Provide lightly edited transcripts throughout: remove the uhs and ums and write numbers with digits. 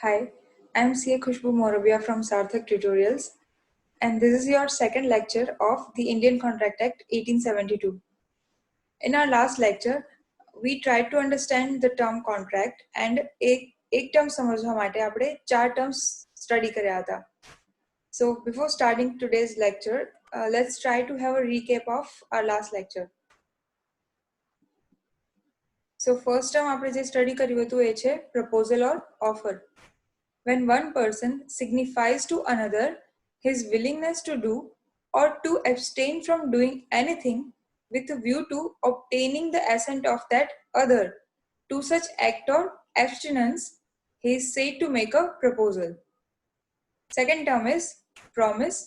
Hi, I'm CA Khushbu Morabia from Sarthak Tutorials, and this is your second lecture of the Indian Contract Act 1872. In our last lecture, we tried to understand the term contract and एक term समझवा માટે આપણે ચાર terms study કર્યા હતા. So before starting today's lecture, let's try to have a recap of our last lecture. So first term આપણે જે study કર્યું હતું એ છે proposal or offer. When one person signifies to another his willingness to do or to abstain from doing anything with a view to obtaining the assent of that other to such act or abstinence, he is said to make a proposal. Second term is promise.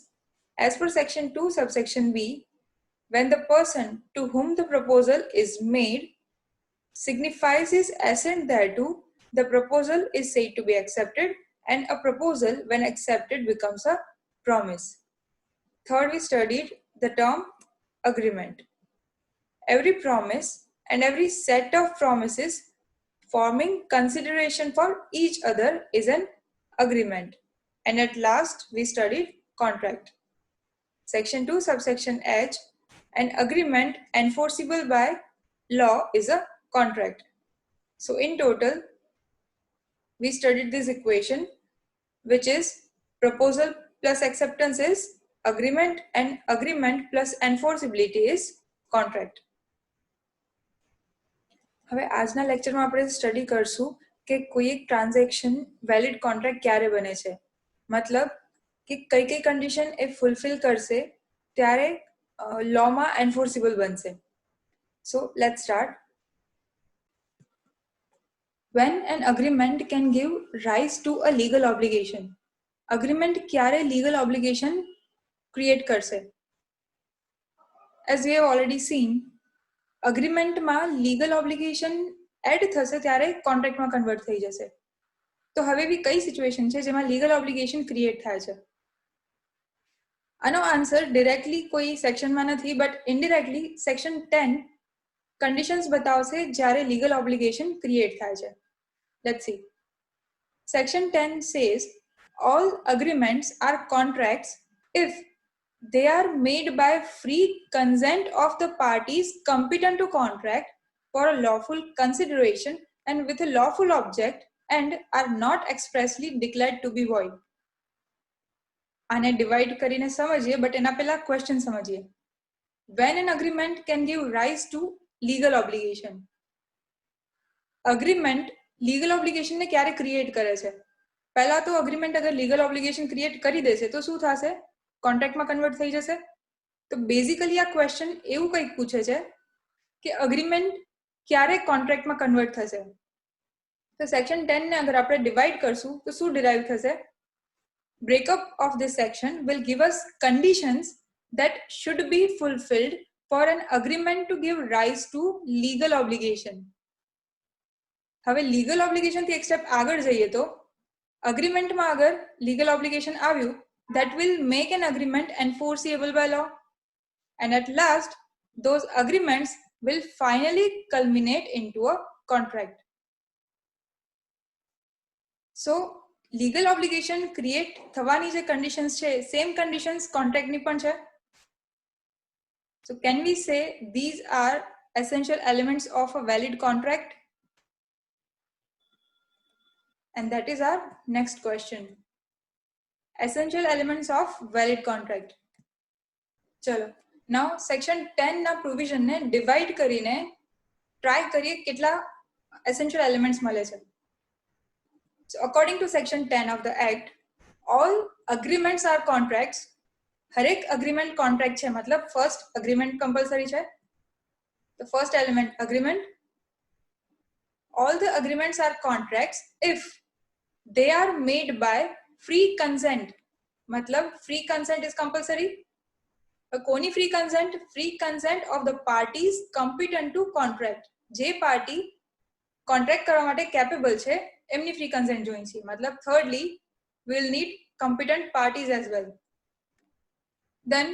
As per section 2 subsection B, when the person to whom the proposal is made signifies his assent thereto, the proposal is said to be accepted, and a proposal, when accepted, becomes a promise. Third, we studied the term agreement. Every promise and every set of promises forming consideration for each other is an agreement. And at last, we studied contract. Section 2, subsection H, an agreement enforceable by law is a contract. So in total, we studied this equation, which is proposal plus acceptance is agreement and agreement plus enforceability is contract. હવે આજના લેક્ચરમાં આપણે study કરશું કે કોઈ એક transaction valid contract ક્યારે બને છે, મતલબ કે કઈ કઈ કન્ડિશન એ ફૂલફિલ કરશે ત્યારે લોમાં એન્ફોર્સિબલ બનશે. So let's start. When an agreement can give rise to a legal obligation. Agreement ક્યારે legal obligation create કરશે? As we have already seen, agreement માં legal obligation add થશે ત્યારે contract માં convert થઈ જશે. તો હવે બી કઈ સિચ્યુએશન છે જેમાં legal obligation create થાય છે? આનો આન્સર ડાયરેક્ટલી કોઈ સેક્શનમાં નથી, બટ ઇનડાયરેક્ટલી સેક્શન 10 conditions બતાવશે જ્યારે legal obligation create થાય છે. Let's see. Section 10 says all agreements are contracts if they are made by free consent of the parties competent to contract for a lawful consideration and with a lawful object and are not expressly declared to be void. આને divide કરીને સમજીએ, but એના પહેલા question સમજીએ. When an agreement can give rise to legal obligation. Agreement legal obligation ને ક્યારે create કરે છે? પહેલા તો અગ્રીમેન્ટ અગર લીગલ ઓબ્લિગેશન ક્રિએટ કરી દેશે તો શું થશે? કોન્ટ્રાક્ટમાં કન્વર્ટ થઈ જશે. તો બેઝિકલી આ ક્વેશ્ચન એવું કંઈક પૂછે છે કે અગ્રીમેન્ટ ક્યારે કોન્ટ્રાક્ટમાં કન્વર્ટ થશે? તો સેક્શન 10 ને અગર આપણે ડિવાઇડ કરશું તો શું ડિરાઇવ થશે? Breakup of this section will give us conditions that should be fulfilled for an agreement to give rise to legal obligation. હવે લીગલ ઓબ્લિગેશન થી એક સ્ટેપ આગળ જઈએ તો અગ્રીમેન્ટમાં અગર લીગલ ઓબ્લિગેશન આવ્યું, that will make an agreement enforceable by law, and at last those agreements will finally culminate into a contract. So legal obligation create થવાની જે conditions છે same conditions contract ની પણ છે. So can we say these are essential elements of a valid contract? And that is our next question. Essential elements of valid contract. ચલો, now section 10 ના provision ને divide કરીને try કરીએ કેટલા essential elements મળે છે. So according to section 10 of the act, all agreements are contracts. હરેક agreement contract છે, મતલબ first agreement compulsory છે. The first element agreement. All the agreements are contracts if they are made by free consent. मतलब free consent is compulsory. કોની free consent? Free consent of the parties competent to contract. જે party contract કરવા માટે capable છે એમની free consent જોઈશે. मतलब thirdly, we will need competent parties as well. Then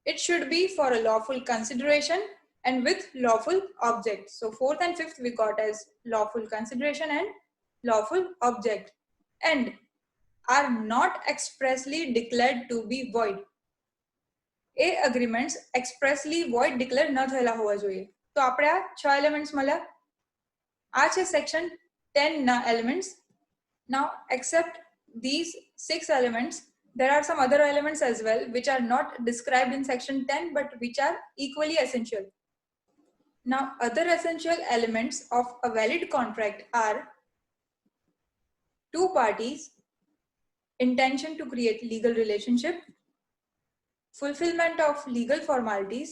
it should be for a lawful consideration and with lawful object. So fourth and fifth we got as lawful consideration and lawful object and are not expressly declared to be void. A agreements expressly void declare ન થયેલા હોવા જોઈએ. તો આપણે આ 6 elements મળ્યા. આ છે section 10 ના elements. Now except these 6 elements, there are some other elements as well which are not described in section 10 but which are equally essential. Now other essential elements of a valid contract are two parties, intention to create legal relationship, fulfillment of legal formalities,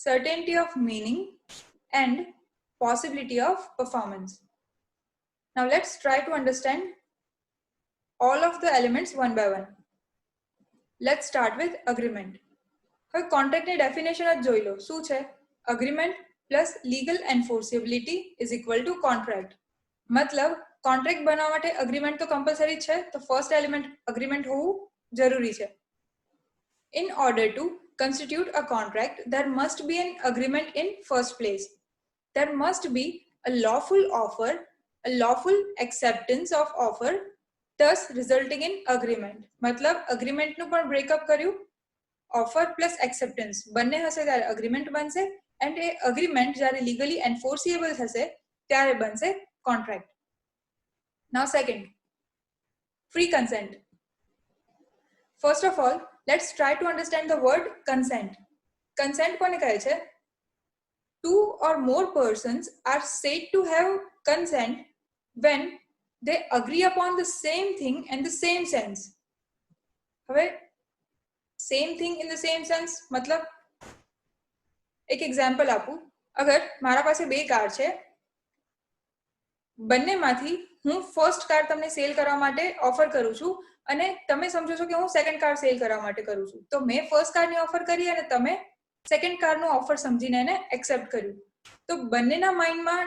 certainty of meaning, and possibility of performance. Now let's try to understand all of the elements one by one. Let's start with agreement. હવે કોન્ટ્રાક્ટની definition જ જોઈ લો. શું છે? Agreement plus legal enforceability is equal to contract. મતલબ contract બનાવવા માટે agreement તો કમ્પલસરી છે, તો ફર્સ્ટ એલિમેન્ટ અગ્રીમેન્ટ હોવું જરૂરી છે. In order to constitute a contract, there must be an agreement in first place. There must be a lawful offer, a lawful acceptance of offer, thus resulting in agreement. मतलब agreement નું પણ breakup કર્યું, offer plus acceptance બંને હશે ત્યારે agreement બનશે, and A agreement જ્યારે legally enforceable થશે ત્યારે બનશે contract. Now second, free consent. First of all, let's try to understand the word consent. Consent કોને કહે છે? Two or more persons are said to have consent when they agree upon the same thing in the same sense. હવે same thing in the same sense मतलब એક example આપું. અગર મારા પાસે બે કાર છે, બંનેમાંથી હું ફર્સ્ટ કાર તમને સેલ કરવા માટે ઓફર કરું છું અને તમે સમજો છો કે હું સેકન્ડ કાર સેલ કરવા માટે કરું છું. તો મેં ફર્સ્ટ કારની ઓફર કરી અને તમે સેકન્ડ કારનું ઓફર સમજીને એને એક્સેપ્ટ કર્યું. તો બંનેના માઇન્ડમાં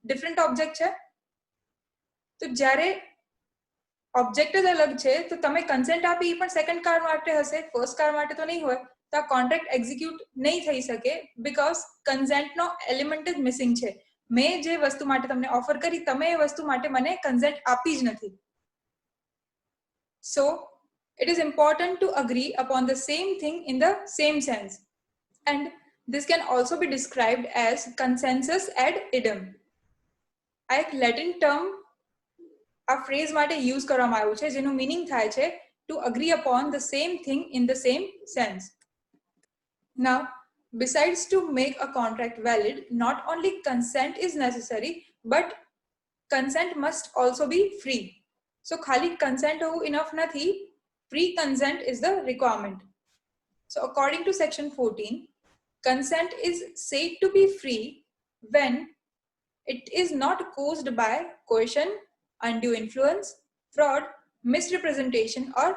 ડિફરન્ટ ઓબ્જેક્ટ છે. તો જ્યારે ઓબ્જેક્ટ જ અલગ છે તો તમે કન્સેન્ટ આપી પણ સેકન્ડ કાર માટે હશે, ફર્સ્ટ કાર માટે તો નહીં હોય. તો આ કોન્ટ્રાક્ટ એક્ઝિક્યુટ નહીં થઈ શકે બીકોઝ કન્સેન્ટનો એલિમેન્ટ જ મિસિંગ છે. મેં જે વસ્તુ માટે તમને ઓફર કરી, તમે એ વસ્તુ માટે મને કન્સેન્ટ આપી જ નથી. So it is important to agree upon the same thing in the same sense, and this can also be described as consensus ad idem. આ એક લેટિન ટર્મ આ ફ્રેઝ માટે યુઝ કરવામાં આવ્યું છે જેનું મીનિંગ થાય છે to agree upon the same thing in the same sense. Now besides to make a contract valid, not only consent is necessary but consent must also be free. So ખાલી consent હોવું enough નથી, free consent is the requirement. So according to section 14, consent is said to be free when it is not caused by coercion, undue influence, fraud, misrepresentation or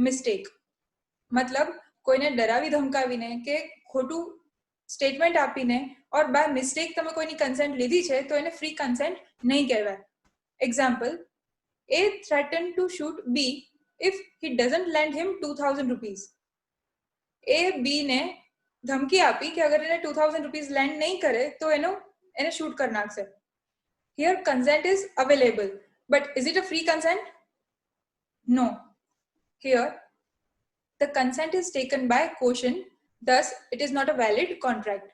mistake. मतलब કોઈને ડરાવી ધમકાવીને કે ખોટું statement આપીને or by mistake તમે કોઈની consent લીધી છે તો એને free consent નહીં કહેવાય. Example, A threatened to shoot B if he doesn't lend him 2000 rupees. A B ने धमकी આપી કે અગર એને 2000 rupees lend નહીં કરે તો એને shoot કર નાખશે. Here consent is available, but is it a free consent? No. Here the consent is taken by coercion, thus it is not a valid contract.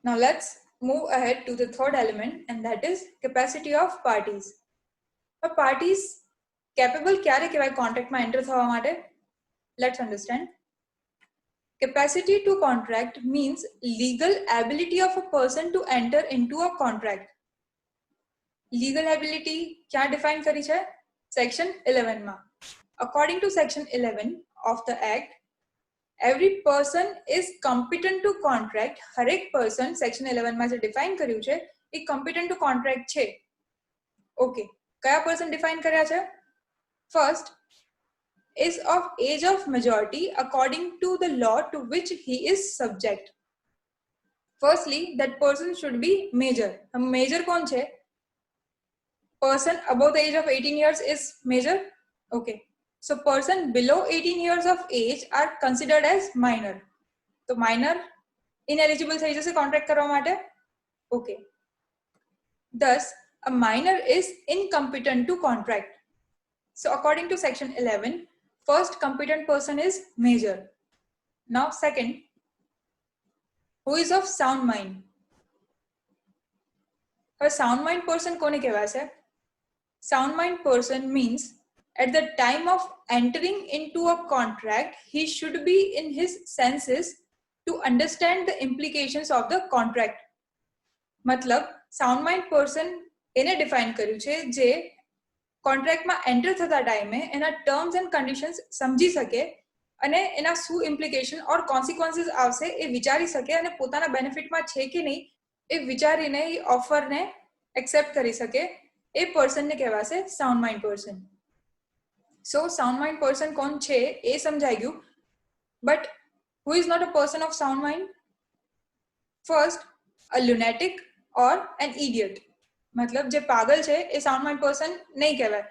Now let's move ahead to the third element, and that is capacity of parties. Parties capable ક્યારે કહેવાય કોન્ટ્રાક્ટમાં enter થવા માટે? Let's understand. Capacity to contract means legal ability of a person to enter into a contract. Legal ability क्या define કરી છે? Section 11 માં. According to section 11 of the act, every person is competent to contract. હરેક person section 11 માં જે define કર્યું છે એ competent to contract છે. Okay. કયા person define કર્યા છે? First is of age of majority according to the law to which he is subject. Firstly, that person should be major. Major कौन છે? Person above the age of 18 years is major. Okay. So person below 18 years of age are considered as minor. So minor ineligible થઈ જશે contract કરવા માટે. Okay. Thus a minor is incompetent to contract. So according to section 11, first competent person is major. Now second, who is of sound mind? A sound mind person કોને કહેવાય છે? Sound mind person means at the time of entering into a contract, he should be in his senses to understand the implications of the contract. મતલબ sound mind person એને define કર્યું છે જે કોન્ટ્રાક્ટમાં enter થતા ટાઈમે એના ટર્મ્સ એન્ડ કન્ડિશન્સ સમજી શકે અને એના શું ઇમ્પ્લિકેશન ઓર કોન્સિક્વન્સીસ આવશે એ વિચારી શકે અને પોતાના બેનિફિટમાં છે કે નહીં એ વિચારીને એ ઓફરને એક્સેપ્ટ કરી શકે એ પર્સનને કહેવાશે sound mind person. So sound mind person કોણ છે એ સમજાઈ ગયું. But who is not a person of sound mind? First, a lunatic or an idiot. મતલબ જે પાગલ છે એ સાઉન્ડ માઇન્ડ પર્સન નહીં કહેવાય.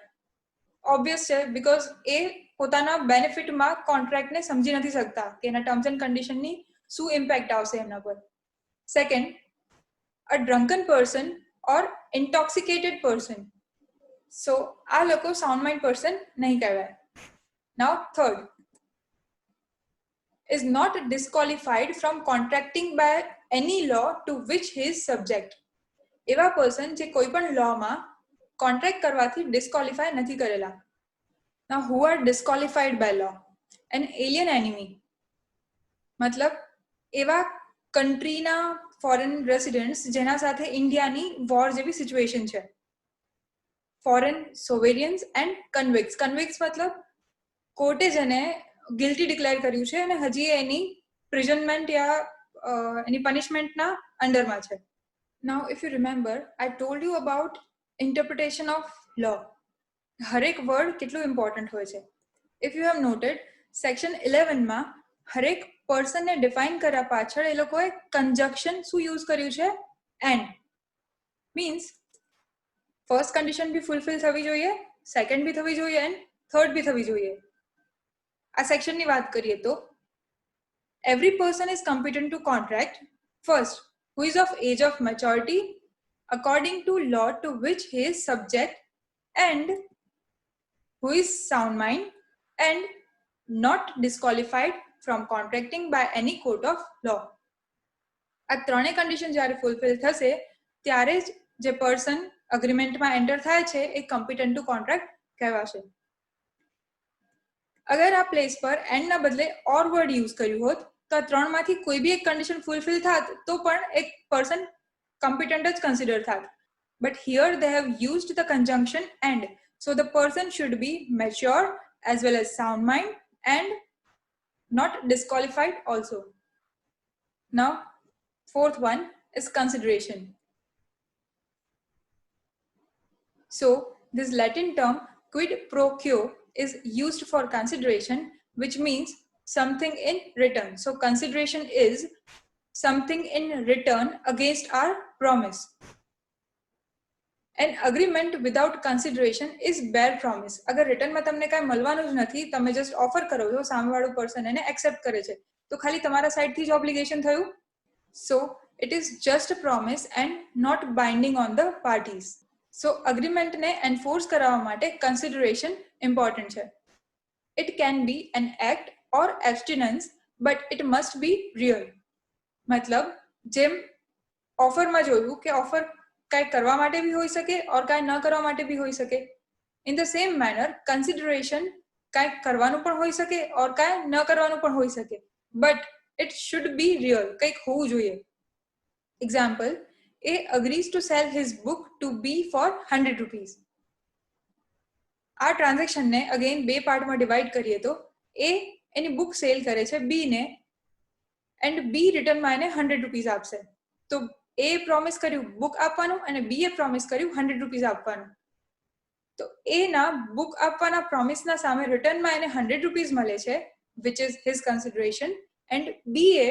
ઓબ્વિયસ છે, બીકોઝ એ પોતાના બેનિફિટમાં કોન્ટ્રાક્ટને સમજી નથી શકતા કે એના ટર્મ્સ એન્ડ કન્ડિશનની શું ઇમ્પેક્ટ આવશે એમના પર. Second, a drunken person or intoxicated person. So આ લોકો સાઉન્ડ માઇન્ડ પર્સન નહીં કહેવાય. Now third, is not disqualified from contracting by any law to which he is subject. એવા પર્સન જે કોઈ પણ લોમાં કોન્ટ્રાક્ટ કરવાથી ડિસ્કોલિફાય નથી કરેલા. Now who are disqualified by law? An alien enemy. મતલબ એવા કન્ટ્રીના ફોરેન રેસિડેન્ટ્સ જેના સાથે ઇન્ડિયાની વોર જેવી સિચ્યુએશન છે. Foreign સોવેરિયન્સ and કન્વિક્ટ્સ. કન્વિક્ટ્સ મતલબ કોર્ટે જેને ગિલ્ટી ડિક્લેર કર્યું છે અને હજી એની પ્રિઝનમેન્ટ યા એની પનિશમેન્ટના અંડરમાં છે. Now if you remember, I told you about interpretation of law. હરેક વર્ડ કેટલું ઇમ્પોર્ટન્ટ હોય છે. If you have noted, section 11 માં હરેક પર્સનને ડિફાઇન કર્યા પાછળ એ લોકોએ કંજક્શન શું યુઝ કર્યું છે? And. Means first condition be fulfil થવી જોઈએ, સેકન્ડ બી થવી જોઈએ એન્ડ થર્ડ બી થવી જોઈએ. આ સેક્શનની વાત કરીએ તો every person is competent to contract. First, who is of age of maturity according to law to which he is subject, and who is sound mind and not disqualified from contracting by any court of law. આ ત્રણેય condition જ્યારે fulfil થશે ત્યારે જ જે person અગ્રીમેન્ટમાં enter થાય છે એ કમ્પિટન્ટ two contract કહેવાશે. અગર આ પ્લેસ પર એન્ડના બદલે ઓર વર્ડ યુઝ કર્યું હોત તો આ ત્રણમાંથી કોઈ બી એક કન્ડિશન ફૂલફિલ થાત તો પણ એક પર્સન કમ્પિટન્ટ જ કન્સિડર થાત. But here they have used the conjunction and, so the person should be mature as well as sound mind and not disqualified also. Now, fourth one is consideration. So, this Latin term quid pro quo is used for consideration, which means something in return. So, consideration is something in return against our promise. An agreement without consideration is bare promise. અગર રિટર્નમાં તમને કાંઈ મળવાનું જ નથી, તમે just offer કરો છો, સામેવાળો પર્સન એને એક્સેપ્ટ કરે છે, તો ખાલી તમારા સાઈડથી જ ઓબ્લિગેશન થયું. So it is just a promise and not binding on the parties. So અગ્રીમેન્ટને એન્ફોર્સ કરાવવા માટે કન્સિડરેશન ઇમ્પોર્ટન્ટ છે. It can be an act or abstinence, but it must be real. મતલબ જેમ ઓફરમાં જોયું કે ઓફર કાંઈ કરવા માટે બી હોઈ શકે ઓર કાંઈ ન કરવા માટે બી હોઈ શકે. In the same manner consideration કાંઈક કરવાનું પણ હોઈ શકે ઓર કાંઈ ન કરવાનું પણ હોઈ શકે, but it should be real, કંઈક હોવું જોઈએ. Example, A agrees to sell his book to B for 100 rupees. આ ટ્રાન્ઝેક્શનને અગેન બે પાર્ટમાં ડિવાઈડ કરીએ તો A એની બુક સેલ કરે છે B ને એન્ડ B રિટર્નમાં એને 100 રૂપીઝ આપશે. તો A પ્રોમિસ કર્યું બુક આપવાનું અને B એ પ્રોમિસ કર્યું 100 રૂપીઝ આપવાનું. તો A ના બુક આપવાના પ્રોમિસના સામે રિટર્નમાં એને 100 રૂપીઝ મળે છે, which is his consideration, and B A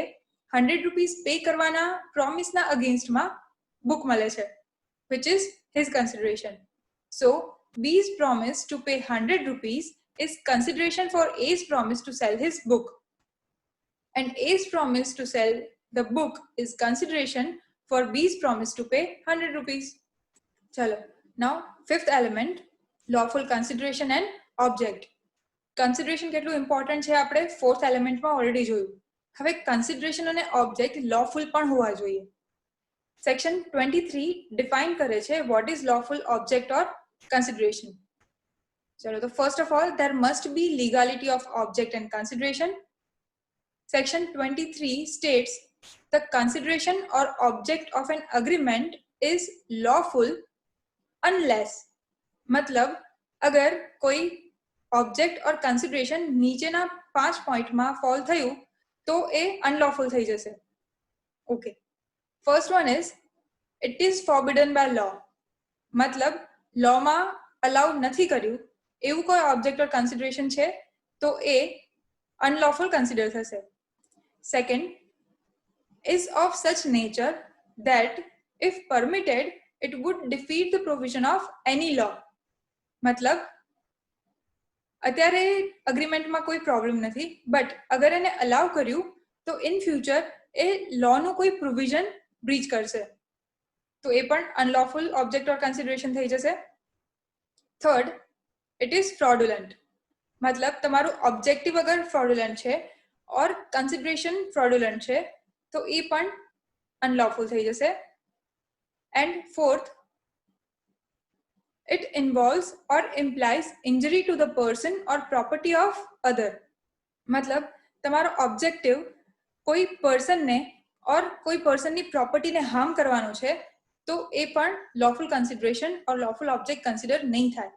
100 rupees pay કરવાના પ્રોમિસના અગેન્સ્ટમાં book મળે છે, which is his consideration. So B's promise to pay 100 rupees is consideration for A's promise to sell his book, and A's promise to sell the book is consideration for B's promise to pay 100 rupees. ચલો, now fifth element, lawful consideration and object. Consideration કેટલું important છે આપણે fourth એલિમેન્ટમાં already જોયું. હવે consideration અને object લોફુલ પણ હોવા જોઈએ. સેક્શન 23 ડિફાઇન કરે છે what is lawful object or consideration. ચલો, તો first of all there must be legality of object and consideration. Section 23 states the consideration or object of an agreement is lawful unless, मतलब अगर कोई object और consideration નીચેના 5 પોઈન્ટમાં fall થયું તો એ unlawful થઈ જશે. Okay, first one is it is forbidden by law, મતલબ લોમાં અલાઉ નથી કર્યું એવું કોઈ ઓબ્જેક્ટ ઓર કન્સિડરેશન છે તો એ અનલોફુલ કન્સિડર થશે. Second, is of such nature that if permitted it would defeat the provision of any law. मतलब અત્યારે અગ્રીમેન્ટમાં કોઈ પ્રોબ્લેમ નથી, બટ અગર એને અલાઉ કર્યું તો ઇન ફ્યુચર એ લોનું કોઈ પ્રોવિઝન બ્રીચ કરશે તો એ પણ અનલોફુલ ઓબ્જેક્ટ ઓર કન્સિડરેશન થઈ જશે. થર્ડ, ઇટ ઇઝ ફ્રોડુલન્ટ, મતલબ તમારું ઓબ્જેક્ટિવ અગર ફ્રોડુલન્ટ છે ઓર કન્સિડરેશન ફ્રોડુલન્ટ છે તો એ પણ અનલોફુલ થઈ જશે. And fourth, it involves or implies injury to the person or property of other. मतलब તમારો ઓબ્જેક્ટિવ કોઈ પર્સનને ઓર કોઈ પર્સનની પ્રોપર્ટીને હાર્મ કરવાનો છે તો એ પણ lawful consideration or lawful object consider નહીં થાય.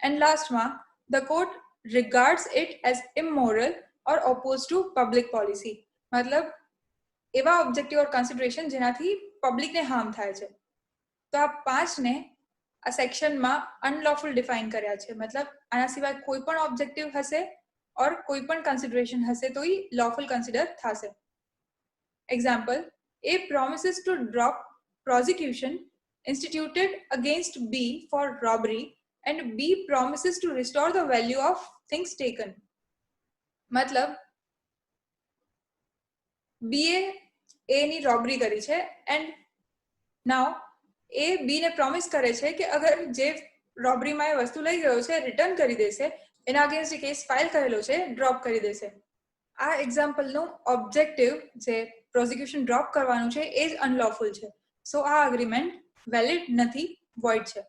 And lastમાં, the court regards it as immoral or opposed to public policy. मतलब એવા ઓબ્જેક્ટિવ ઓર કન્સિડરેશન જેનાથી પબ્લિકને હાર્મ થાય છે. તો આ પાંચને આ સેક્શનમાં અનલોફુલ ડિફાઇન કર્યા છે. મતલબ આના સિવાય કોઈ પણ ઓબ્જેક્ટિવ હશે ઓર કોઈ પણ કન્સિડરેશન હશે તો એ લોફુલ કન્સિડર થશે. Example, A promises to drop prosecution instituted against B for robbery and B promises to restore the value of things taken. मतलब B એ ની રોબરી કરી છે એન્ડ નાઉ એ બી ને પ્રોમિસ કરે છે કે અગર જે રોબરીમાં એ વસ્તુ લઈ ગયો છે રિટર્ન કરી દેશે, એના અગેન્સ્ટ જે કેસ ફાઇલ કરેલો છે ડ્રોપ કરી દેશે. આ એક્ઝામ્પલનું ઓબ્જેક્ટિવ જે પ્રોસિક્યુશન ડ્રોપ કરવાનું છે એ જ અનલોફુલ છે. સો આ અગ્રીમેન્ટ વેલિડ નથી, વોઇડ છે.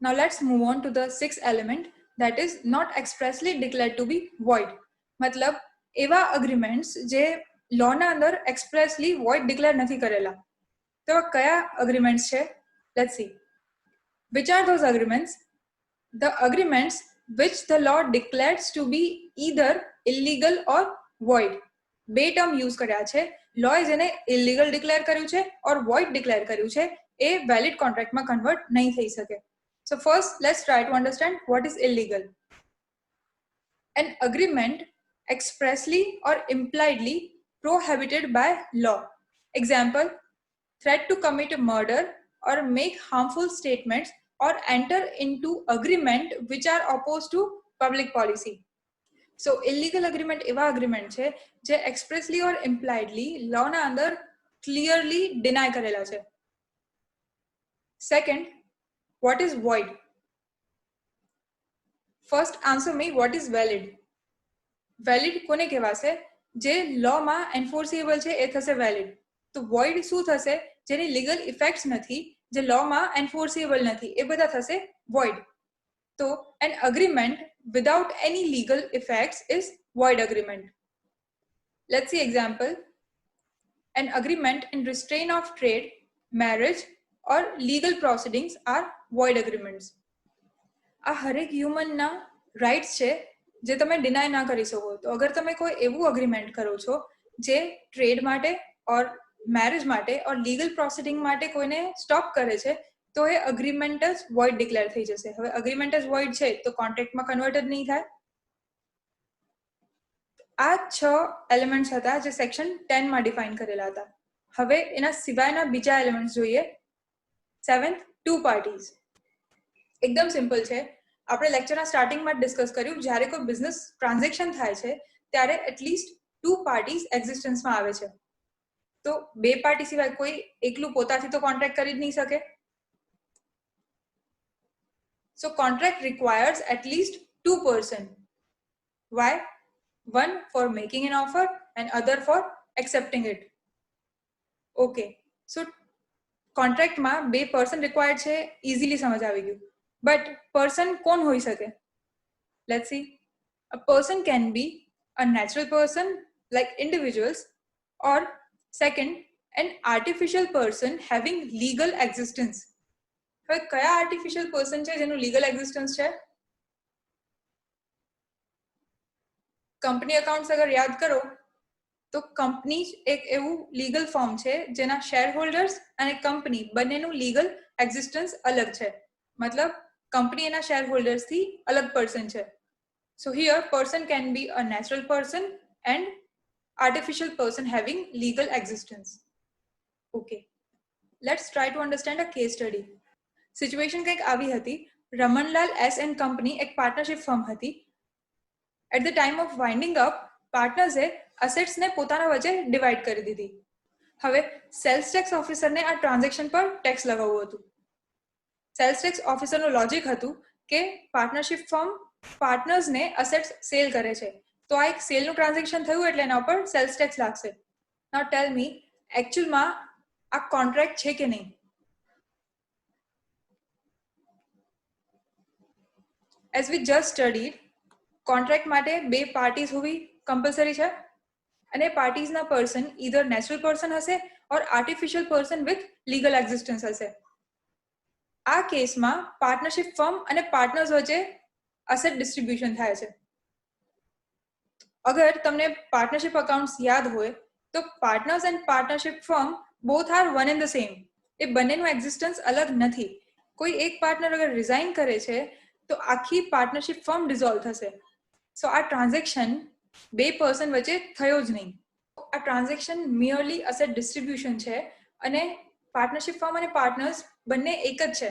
Now let's move on to the sixth element, that is not expressly declared to be void. मतलब એવા અગ્રીમેન્ટ્સ જે લોના અંદર એક્સપ્રેસલી વોઇડ ડિક્લેર નથી કરેલા. તો કયા અગ્રીમેન્ટ્સ છે? Let's see. Which are those agreements? The agreements which the law declares to be either illegal or void. બે ટર્મ યુઝ કર્યા છે. લોએ જેને ઇલીગલ ડિક્લેર કર્યું છે ઓર વોઇડ ડિક્લેર કર્યું છે એ વેલિડ કોન્ટ્રાક્ટમાં કન્વર્ટ નહીં થઈ શકે. So first, let's try to understand what is illegal. An agreement expressly or impliedly prohibited by law. Example, threat to commit murder or make harmful statements or enter into agreement which are opposed to public policy. So illegal agreement એવા agreement છે જે expressly or impliedly lawના અંદર clearly deny કરેલા છે. Second, what is void? First answer me, what is valid? Valid કોને કહેવાશે? જે lawમાં enforceable છે એ થશે valid. તો void શું થશે? જેની legal effects નથી, જે lawમાં enforceable નથી, એ બધા થશે void. તો an agreement without any legal effects is void agreement. Let's see example. An agreement in restraint of trade, marriage or legal proceedings are void agreements. આ હરેક હ્યુમનના રાઇટ્સ છે જે તમે ડિનાય ના કરી શકો. તો અગર તમે કોઈ એવું અગ્રીમેન્ટ કરો છો જે ટ્રેડ માટે ઓર મેરેજ માટે ઓર લીગલ પ્રોસિડિંગ માટે કોઈને સ્ટોપ કરે છે તો એ અગ્રીમેન્ટ જ વોઇડ ડિક્લેર થઈ જશે. હવે અગ્રીમેન્ટ જ વોઇડ છે તો કોન્ટ્રાક્ટમાં કન્વર્ટ જ નહીં થાય. આ 6 એલિમેન્ટ્સ હતા જે સેક્શન 10 માં ડિફાઇન કરેલા હતા. હવે એના સિવાયના બીજા એલિમેન્ટ્સ જોઈએ. 7th, two parties. એકદમ સિમ્પલ છે. આપણે લેક્ચરના સ્ટાર્ટિંગમાં ડિસ્કસ કર્યું, જ્યારે કોઈ બિઝનેસ ટ્રાન્ઝેક્શન થાય છે ત્યારે એટલીસ્ટ 2 પાર્ટીઝ એક્ઝિસ્ટન્સમાં આવે છે. તો બે પાર્ટી સિવાય કોઈ એકલું પોતાથી તો કોન્ટ્રાક્ટ કરી જ નહીં શકે. So contract requires at least 2 person. Why? One for making an offer and other for accepting it. Okay, so contract માં બે person required છે, easily સમજ આવી ગયું. But person કોણ હોઈ શકે? Let's see. A person can be a natural person like individuals, or second, an artificial person having legal existence. હવે કયા artificial person છે જેનું legal existence છે? કંપની અકાઉન્ટ્સ અગર યાદ કરો તો કંપની એક એવું લીગલ ફોર્મ છે જેના શેર હોલ્ડર્સ અને કંપની બંનેનું લીગલ એક્ઝિસ્ટન્સ અલગ છે. મતલબ કંપની એના શેર હોલ્ડર્સ થી અલગ પર્સન છે. So here person can be a natural person and artificial person having legal existence. Okay, let's try to understand a case study. Situation કંઈક આવી હતી. રમણલાલ S and company એક પાર્ટનરશિપ ફર્મ હતી. At the time of winding up, પાર્ટનર્સે અસેટ્સને પોતાના વચ્ચે divide કરી દીધી. હવે સેલ્સ ટેક્સ ઓફિસરને આ ટ્રાન્ઝેક્શન પર ટેક્સ લગાવવું હતું. સેલ્સ ટેક્સ ઓફિસરનું લોજિક હતું કે પાર્ટનરશિપ ફર્મ પાર્ટનર્સને અસેટ્સ સેલ કરે છે, તો આ એક સેલનું ટ્રાન્ઝેક્શન થયું એટલે એના ઉપર સેલ્સ ટેક્સ લાગશે. નાઉ ટેલ મી, એકચ્યુઅલમાં આ કોન્ટ્રાક્ટ છે કે નહીં? As we just studied, contract માટે બે પાર્ટીઝ હોવી કમ્પલસરી છે અને પાર્ટીઝના પર્સન ઈધર નેચરલ પર્સન હશે or artificial person with legal existence હશે. આ કેસમાં પાર્ટનરશિપ ફર્મ અને પાર્ટનર્સ વચ્ચે અસેટ ડિસ્ટ્રીબ્યુશન થાય છે. અગર તમને પાર્ટનરશિપ અકાઉન્ટ્સ યાદ હોય તો partners and partnership firm both are one and the same. એ બંનેનું એક્ઝિસ્ટન્સ અલગ નથી. કોઈ એક પાર્ટનર અગર રિઝાઇન કરે છે તો આખી પાર્ટનરશિપ ફર્મ ડિઝોલ્વ થશે. સો આ ટ્રાન્ઝેક્શન બે પર્સન વચ્ચે થયો જ નહીં. આ ટ્રાન્ઝેક્શન મિયરલી અસેટ ડિસ્ટ્રીબ્યુશન છે અને પાર્ટનરશિપ ફર્મ અને પાર્ટનર્સ બંને એક જ છે.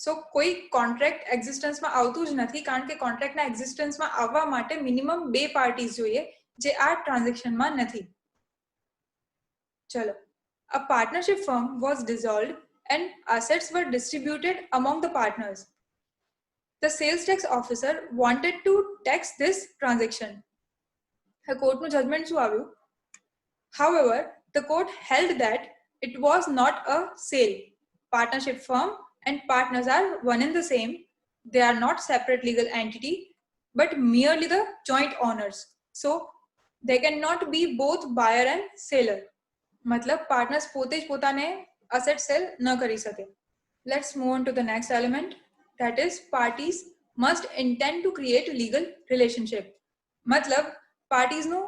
સો કોઈ કોન્ટ્રાક્ટ એક્ઝિસ્ટન્સમાં આવતું જ નથી, કારણ કે કોન્ટ્રાક્ટના એક્ઝિસ્ટન્સમાં આવવા માટે મિનિમમ બે પાર્ટીઝ જોઈએ જે આ ટ્રાન્ઝેક્શનમાં નથી. ચલો, a partnership firm was dissolved and assets were distributed among the partners. The sales tax officer wanted to tax this transaction. The courtનું judgment શું આવ્યું? However, the court held that it was not a sale. Partnership firm and partners are one and the same. They are not separate legal entity, but merely the joint owners. So, they cannot be both buyer and seller. मतलब partners પોતે જ પોતાને asset sell ન કરી શકે. Let's move on to the next element. That is, parties must intend to create a legal relationship. मतलब parties નું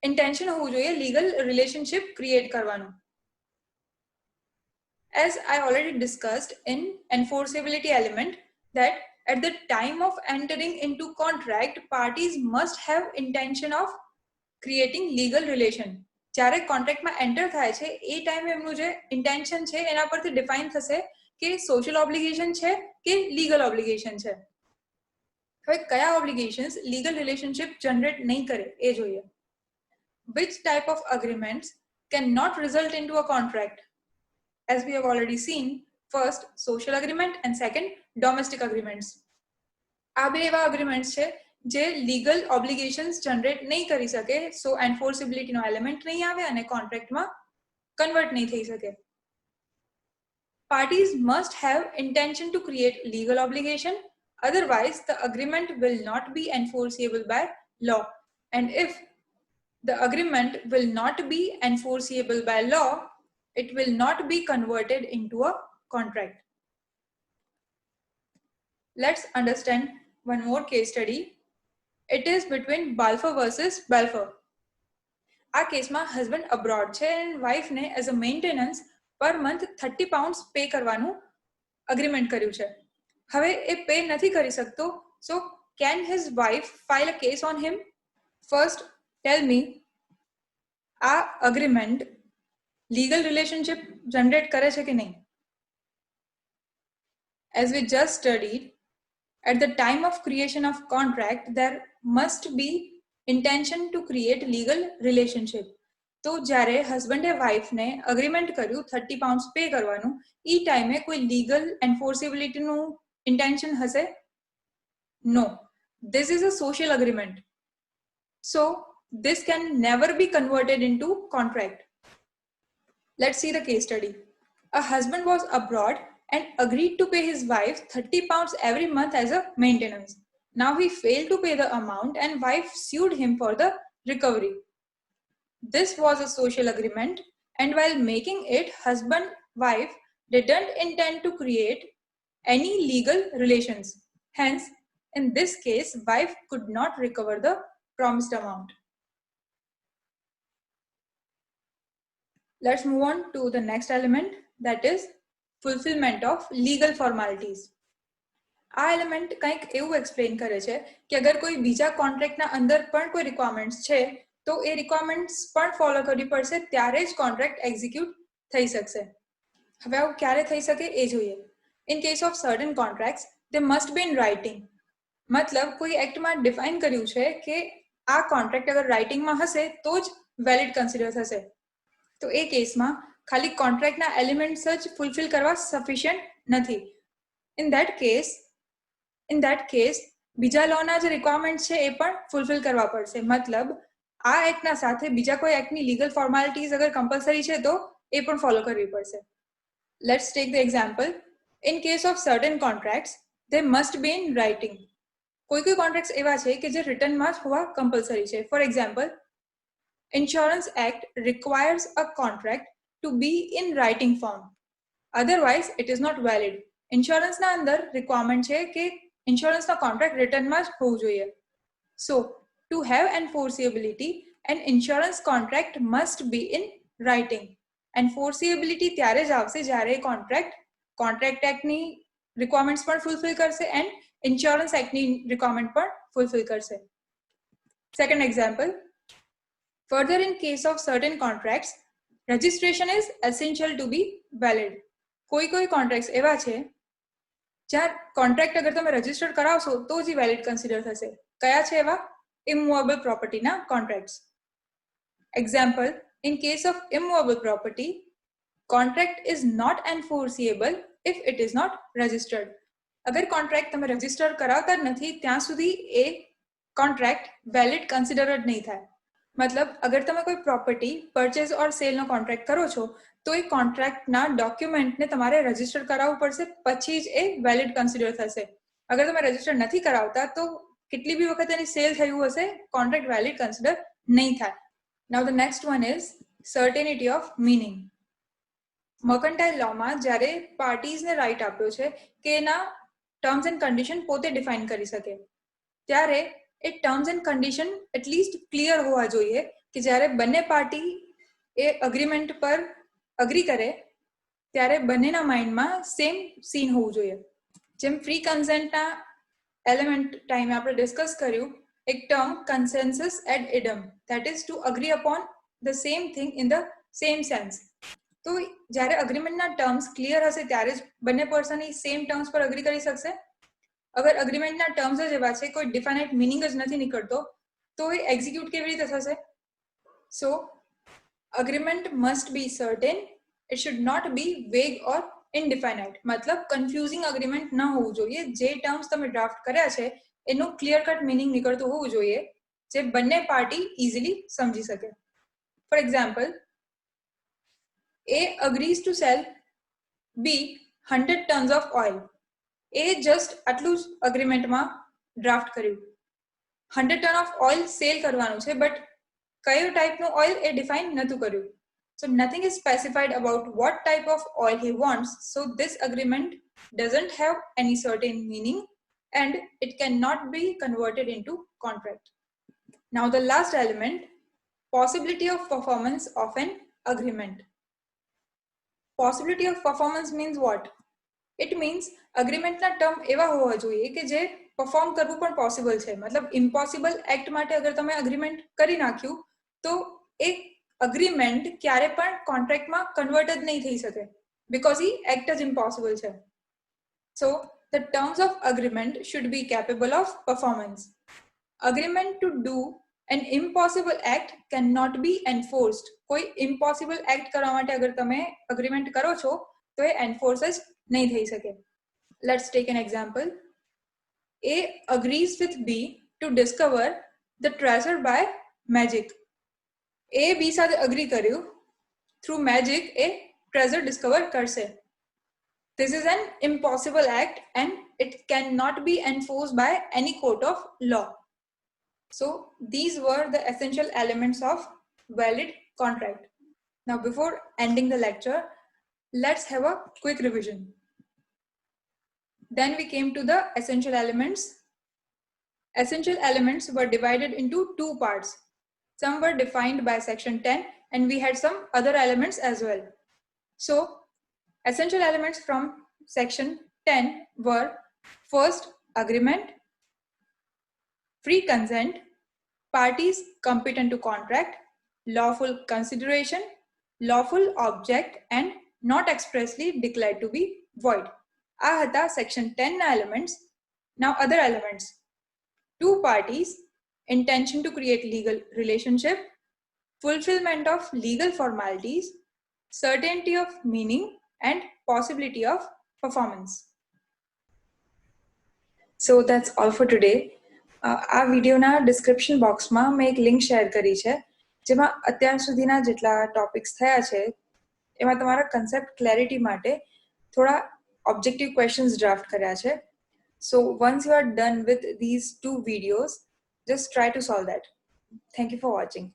intention હોવું જોઈએ legal relationship create કરવાનું. As I already discussed in enforceability element, that at the time of entering into contract, parties must have intention of creating legal relation. જ્યારે કોન્ટ્રાક્ટમાં enter થાય છે એ ટાઈમે એમનું જે ઇન્ટેન્શન છે એના પરથી ડિફાઇન થશે કે સોશિયલ ઓબ્લિગેશન છે કે લીગલ ઓબ્લિગેશન છે. હવે કયા ઓબ્લિગેશન્સ લીગલ રિલેશનશિપ જનરેટ નહીં કરે એ જોઈએ. Which type of agreements cannot result into a contract? As we have already seen, first social agreement and second domestic agreements. આ બે એવા agreements છે જે legal obligations generate નહીં કરી શકે, so enforceability નો element નહીં આવે અને contractમાં convert નહીં થઈ શકે. Parties must have intention to create legal obligation, otherwise the agreement will not be enforceable by law. And if the agreement will not be enforceable by law, it will not be converted into a contract. Let's understand one more case study. It is between Balfour versus Balfour. આ કેસમાં husband abroad છે and વાઇફને as a maintenance per month 30 pounds pay કરવાનું agreement કર્યું છે. હવે એ pay નથી કરી શકતો, so can his wife file a case on him? First tell me, આ અગ્રીમેન્ટ લીગલ રિલેશનશિપ જનરેટ કરે છે કે નહીં? As we just studied, at the time of creation of contract, there must be intention to create legal relationship. તો જ્યારે હસબન્ડે વાઇફને agreement કર્યું 30 pounds pay કરવાનું, એ ટાઈમે કોઈ લીગલ એન્ફોર્સેબિલિટીનું intention હશે? No. This is a social agreement. So this can never be converted into contract. Let's see the case study. A husband was abroad and agreed to pay his wife 30 pounds every month as a maintenance. Now he failed to pay the amount and wife sued him for the recovery. This was a social agreement, and while making it, husband wife didn't intend to create any legal relations. Hence, in this case, wife could not recover the promised amount. Let's move on to the next element, that is fulfillment of legal formalities. આ element કંઈક એવું explain કરે છે કે અગર કોઈ બીજા કોન્ટ્રાક્ટના અંદર પણ કોઈ રિક્વાયરમેન્ટ્સ છે તો એ રિક્વાયરમેન્ટ્સ પણ ફોલો કરવી પડશે ત્યારે જ કોન્ટ્રાક્ટ એક્ઝિક્યુટ થઈ શકશે. હવે આવું ક્યારે થઈ શકે એ જોઈએ. In case of certain contracts they must be in writing. મતલબ કોઈ એક્ટમાં ડિફાઇન કર્યું છે કે આ કોન્ટ્રાક્ટ અગર રાઇટિંગમાં હશે તો જ વેલિડ કન્સિડર થશે. તો એ કેસમાં ખાલી કોન્ટ્રાક્ટના એલિમેન્ટ્સ જ ફૂલફિલ કરવા સફિશિયન્ટ નથી. ઇન ધેટ કેસ બીજા લોના જે રિક્વાયરમેન્ટ છે એ પણ ફૂલફિલ કરવા પડશે. મતલબ આ એક્ટના સાથે બીજા કોઈ એક્ટની લીગલ ફોર્માલિટીઝ અગર કમ્પલસરી છે તો એ પણ ફોલો કરવી પડશે. Let's take the example. In case of certain contracts they must be in writing. કોઈ કોન્ટ્રાક્ટ્સ એવા છે કે જે રિટર્નમાં જ હોવા કમ્પલસરી છે. For example, Insurance Act requires a contract to be in writing form. Otherwise, it is not valid. Insurance ના અંદર requirement છે કે insurance ના contract written માં જ હોવું જોઈએ. So, to have enforceability, an insurance contract must be in writing. Enforceability ત્યારે જ આવશે જ્યારે contract act ની requirements પણ fulfill કરશે and insurance act ની requirement પણ fulfill કરશે. Second example. Further, in case of certain contracts, registration is essential to be valid. કોઈ contracts એવા છે જ્યાં contract અગર તમે register કરાવશો તો જ valid consider થશે. કયા છે એવા? Immovable property ના contracts. Example, in case of immovable property, contract is not enforceable if it is not registered. અગર contract તમે register કરાવતા જ નથી ત્યાં સુધી એ contract valid consider જ નહીં થાય. મતલબ અગર તમે કોઈ પ્રોપર્ટી પરચેઝ ઓર સેલનો કોન્ટ્રાક્ટ કરો છો તો એ કોન્ટ્રાક્ટના ડોક્યુમેન્ટને તમારે રજીસ્ટર કરાવવું પડશે પછી જ એ વેલિડ કન્સિડર થશે. અગર તમે રજીસ્ટર નથી કરાવતા તો કેટલી બી વખત એની સેલ થયું હશે કોન્ટ્રાક્ટ વેલિડ કન્સિડર નહીં થાય. Now the next one is certainty of meaning. Mercantile લોમાં જ્યારે પાર્ટીઝને રાઇટ આપ્યો છે કે એના ટર્મ્સ એન્ડ કન્ડિશન પોતે ડિફાઇન કરી શકે ત્યારે એ terms and condition at least clear હોવા જોઈએ કે જ્યારે બંને પાર્ટી એ અગ્રીમેન્ટ પર અગ્રી કરે ત્યારે બંનેના માઇન્ડમાં સેમ સીન હોવું જોઈએ. જેમ ફ્રી કન્સેન્ટના એલિમેન્ટ ટાઈમે આપણે ડિસ્કસ કર્યું એક term consensus ad idem, that is to agree upon the same thing in the same sense. તો જ્યારે અગ્રીમેન્ટના ટર્મ્સ ક્લિયર હશે ત્યારે જ બંને પર્સન એ સેમ ટર્મ્સ પર અગ્રી કરી શકશે. અગર અગ્રીમેન્ટના ટર્મ્સ જ એવા છે કોઈ ડિફાઇનાઇટ મિનિંગ જ નથી નીકળતો તો એ એક્ઝિક્યુટ કેવી રીતે થશે? So agreement must be certain, it should not be vague or ઇનડિફાઇનાઇટ. મતલબ કન્ફ્યુઝિંગ અગ્રીમેન્ટ ન હોવું જોઈએ. જે ટર્મ્સ તમે ડ્રાફ્ટ કર્યા છે એનું ક્લિયર કટ મિનિંગ નીકળતું હોવું જોઈએ જે બંને પાર્ટી ઇઝીલી સમજી શકે. For example, A agrees to sell B 100 tons of oil. A just આટલું જ અગ્રીમેન્ટમાં ડ્રાફ્ટ કર્યું. 100 ટન ઓફ ઓઇલ સેલ કરવાનું છે બટ કયો ટાઈપનું ઓઇલ એ ડિફાઇન નહોતું કર્યું. So nothing is specified about what type of oil he wants. So this agreement doesn't have any certain meaning and it cannot be converted into contract. Now the last element, possibility of performance of an agreement. Possibility of performance means what? It means અગ્રીમેન્ટના term એવા હોવા જોઈએ કે જે perform કરવું પણ possible છે. મતલબ ઇમ્પોસિબલ એક્ટ માટે અગર તમે અગ્રીમેન્ટ કરી નાખ્યું તો એ અગ્રીમેન્ટ ક્યારે પણ કોન્ટ્રાક્ટમાં કન્વર્ટ જ નહીં થઈ શકે બીકોઝ એ એક્ટ જ ઇમ્પોસિબલ છે. સો the terms of agreement should be capable of performance. Agreement to do an impossible act cannot be enforced. કોઈ impossible act કરવા માટે અગર તમે agreement કરો છો તો એ enforce જ નહીં થઈ શકે. Let's take an example. A agrees with B to discover the treasure by magic. A B સાથે agree કર્યું, through magic a treasure discover કરશે. This is an impossible act and it cannot be enforced by any court of law. So these were the essential elements of valid contract. Now before ending the lecture, let's have a quick revision. Then we came to the essential elements. Essential elements were divided into two parts. Some were defined by section 10 and we had some other elements as well. So essential elements from section 10 were first, agreement, free consent, parties competent to contract, lawful consideration, lawful object and not expressly declared to be void. આ હતા section 10 ના elements. Now other elements. Two parties, intention to create legal relationship, fulfillment of legal formalities, certainty of meaning and possibility of performance. So that's all for today. આ વિડીયોના description બોક્સમાં મેં એક link share કરી છે જેમાં અત્યાર સુધીના જેટલા ટોપિક્સ થયા છે એમાં તમારા કન્સેપ્ટ ક્લેરિટી માટે થોડા ઓબ્જેક્ટિવ ક્વેશ્ચન્સ ડ્રાફ્ટ કર્યા છે. So once you are done with these two videos, just try to solve that. Thank you for watching.